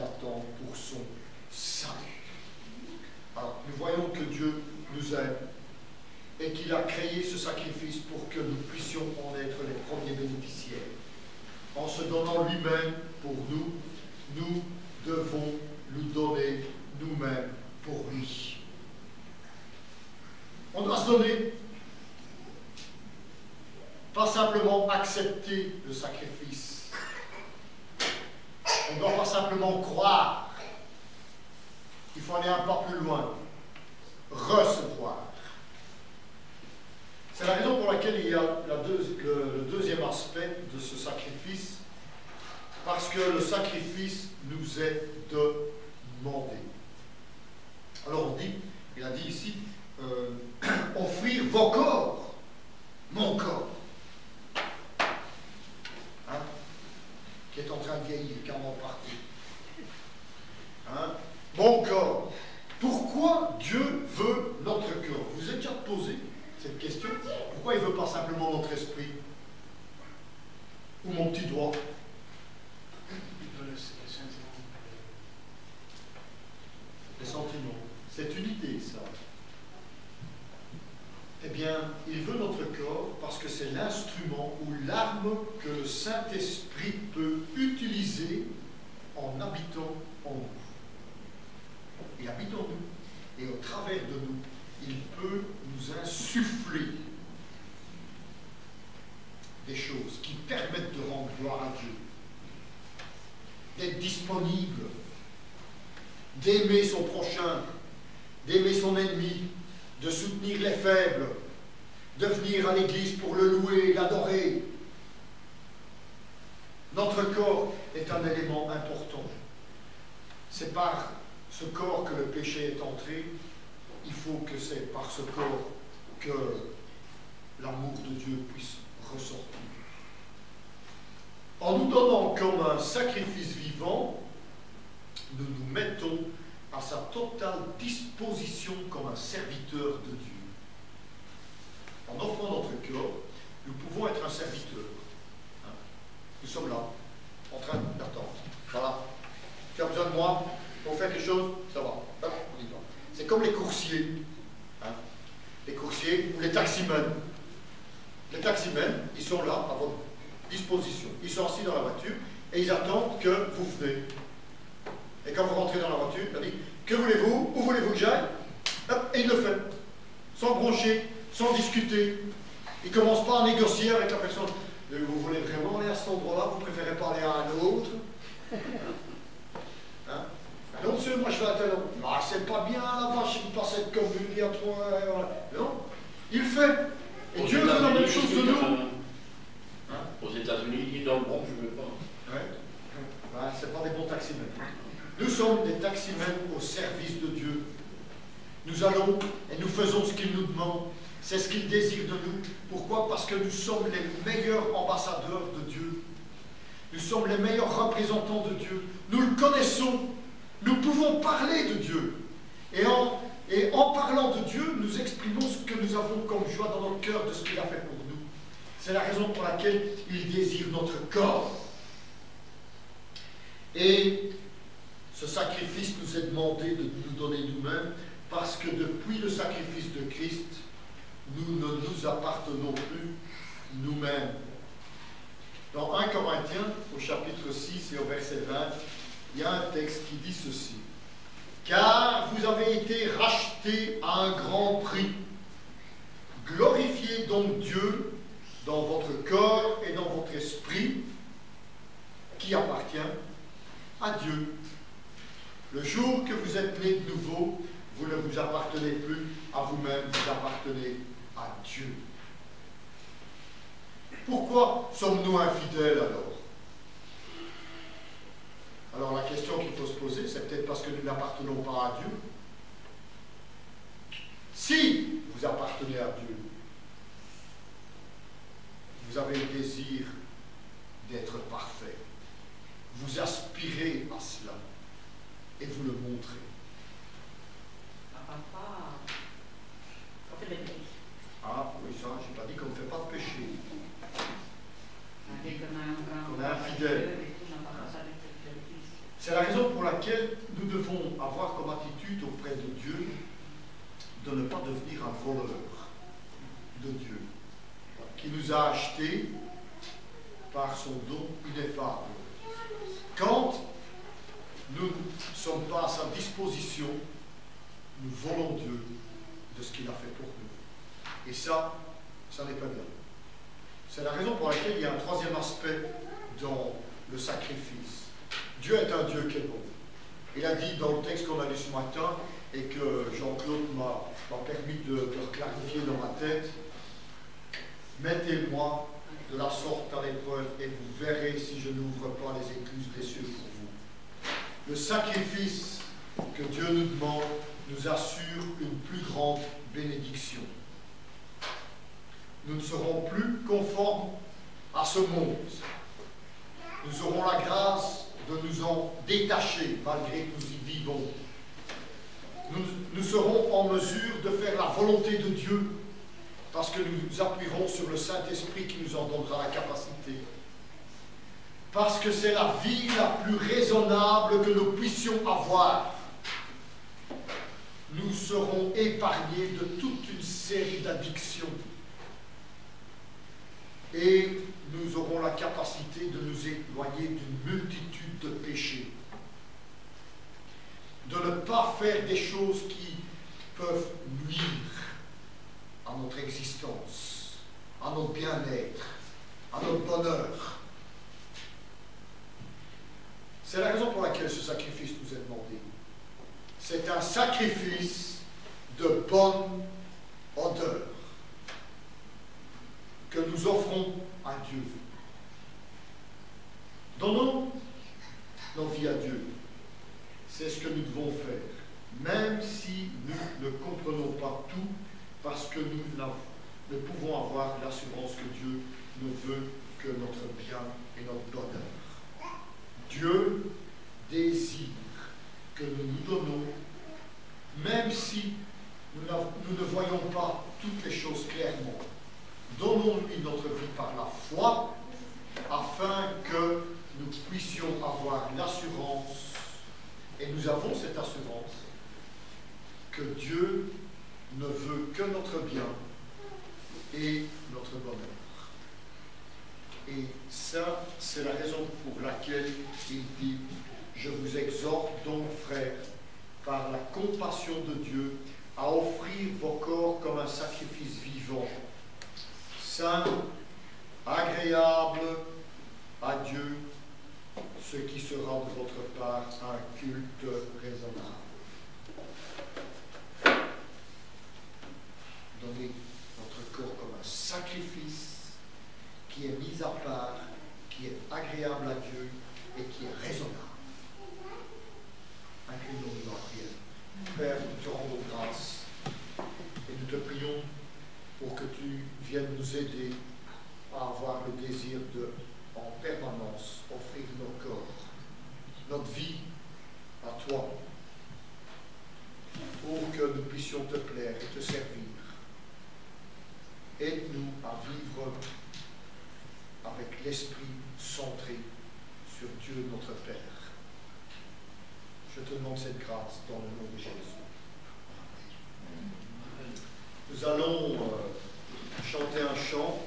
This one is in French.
attend pour son salut. Alors, nous voyons que Dieu nous aime et qu'il a créé ce sacrifice pour que nous puissions en être les premiers bénéficiaires. En se donnant lui-même pour nous, nous devons nous donner nous-mêmes pour lui. On doit se donner, pas simplement accepter le sacrifice. On ne doit pas simplement croire. Il faut aller un pas plus loin. Recevoir. C'est la raison pour laquelle il y a le deuxième aspect de ce sacrifice, parce que le sacrifice nous est demandé. Alors on dit, il a dit ici, offrir vos corps, mon corps, hein, qui est en train de vieillir, qui en est parti. Hein, mon corps. Pourquoi Dieu veut notre corps? Vous vous êtes déjà posé cette question? Pourquoi il ne veut pas simplement notre esprit? Ou mon petit doigt? Les sentiments. C'est une idée, ça. Eh bien, il veut notre corps parce que c'est l'instrument ou l'arme que le Saint-Esprit peut utiliser en habitant en nous. Il habite en nous, et au travers de nous, il peut nous insuffler des choses qui permettent de rendre gloire à Dieu, d'être disponible, d'aimer son prochain, d'aimer son ennemi, de soutenir les faibles, de venir à l'église pour le louer, l'adorer. Notre corps est un élément important. C'est par ce corps que le péché est entré. Il faut que c'est par ce corps que l'amour de Dieu puisse ressortir. En nous donnant comme un sacrifice vivant, nous nous mettons à sa totale disposition comme un serviteur de Dieu. En offrant notre corps, nous pouvons être un serviteur. Hein? Nous sommes là, en train d'attendre. Voilà. Tu as besoin de moi pour faire quelque chose, ça va. On y va. C'est comme les coursiers. Hein? Les coursiers ou les taximens. Les taximens, ils sont là à votre disposition. Ils sont assis dans la voiture et ils attendent que vous venez. Et quand vous rentrez dans la voiture, il dit, que voulez-vous? Où voulez-vous que j'aille? Et il le fait. Sans broncher, sans discuter. Il ne commence pas à négocier avec la personne. Vous voulez vraiment aller à cet endroit-là? Vous préférez pas aller à un autre? Hein? Non, monsieur, moi je vais à tel endroit. Ah, c'est pas bien là-bas, je ne sais pas cette commune, il y a trop. Voilà. Non, il fait. Et Dieu veut la même chose de nous. Hein? Aux États-Unis, il dit non, bon, je ne veux pas. Ouais. Ouais, c'est pas des bons taximens. Nous sommes des taximens au service de Dieu. Nous allons et nous faisons ce qu'il nous demande. C'est ce qu'il désire de nous. Pourquoi? Parce que nous sommes les meilleurs ambassadeurs de Dieu. Nous sommes les meilleurs représentants de Dieu. Nous le connaissons. Nous pouvons parler de Dieu. Et en parlant de Dieu, nous exprimons ce que nous avons comme joie dans notre cœur de ce qu'il a fait pour nous. C'est la raison pour laquelle il désire notre corps. Et ce sacrifice nous est demandé de nous donner nous-mêmes parce que depuis le sacrifice de Christ, nous ne nous appartenons plus nous-mêmes. Dans 1 Corinthiens, au chapitre 6 et au verset 20, il y a un texte qui dit ceci. « Car vous avez été rachetés à un grand prix. Glorifiez donc Dieu dans votre corps et dans votre esprit, qui appartient à Dieu. Le jour que vous êtes nés de nouveau, vous ne vous appartenez plus à vous-même, vous appartenez à Dieu. » Pourquoi sommes-nous infidèles alors? Alors la question qu'il faut se poser, c'est peut-être parce que nous n'appartenons pas à Dieu. Si vous appartenez à Dieu, vous avez le désir d'être parfait. Vous aspirez à cela et vous le montrez. Ah oui, ça, je n'ai pas dit qu'on ne fait pas de péché. On est infidèle. C'est la raison pour pour laquelle nous devons avoir comme attitude auprès de Dieu de ne pas devenir un voleur de Dieu, qui nous a achetés par son don ineffable. Quand nous ne sommes pas à sa disposition, nous volons Dieu de ce qu'il a fait pour nous. Et ça n'est pas bien. C'est la raison pour laquelle il y a un troisième aspect dans le sacrifice. Dieu est un Dieu qui est bon. Il a dit dans le texte qu'on a lu ce matin, et que Jean-Claude m'a permis de le clarifier dans ma tête, mettez-moi de la sorte à l'épreuve et vous verrez si je n'ouvre pas les écluses des cieux pour vous. Le sacrifice que Dieu nous demande nous assure une plus grande bénédiction. Nous ne serons plus conformes à ce monde. Nous aurons la grâce de nous en détacher malgré que nous y vivons. Nous serons en mesure de faire la volonté de Dieu parce que nous nous appuierons sur le Saint-Esprit qui nous en donnera la capacité. Parce que c'est la vie la plus raisonnable que nous puissions avoir. Nous serons épargnés de toute une série d'addictions. Et nous aurons la capacité de nous éloigner d'une multitude de péchés. De ne pas faire des choses qui peuvent nuire à notre existence, à notre bien-être, à notre bonheur. C'est la raison pour laquelle ce sacrifice nous est demandé. C'est un sacrifice de bonne odeur que nous offrons à Dieu. Donnons nos vies à Dieu. C'est ce que nous devons faire, même si nous ne comprenons pas tout, parce que nous ne pouvons avoir l'assurance que Dieu ne veut que notre bien et notre bonheur. Dieu désire que nous nous donnons, même si nous ne voyons pas toutes les choses clairement. Donnons-lui notre vie par la foi, afin que nous puissions avoir l'assurance. Et nous avons cette assurance que Dieu ne veut que notre bien et notre bonheur. Et ça, c'est la raison pour laquelle il dit « Je vous exhorte donc, frères, par la compassion de Dieu, à offrir vos corps comme un sacrifice vivant, saint, agréable à Dieu, ce qui sera de votre part un culte raisonnable. » Donnez votre corps comme un sacrifice qui est mis à part, qui est agréable à Dieu et qui est raisonnable. Inclinons-nous en prière. Père, nous te rendons grâce et nous te prions pour que tu viennes nous aider à avoir le désir de, en permanence, offrir nos corps, notre vie à toi, pour que nous puissions te plaire et te servir. Aide-nous à vivre avec l'esprit centré sur Dieu notre Père. Je te demande cette grâce dans le nom de Jésus. Nous allons chanter un chant.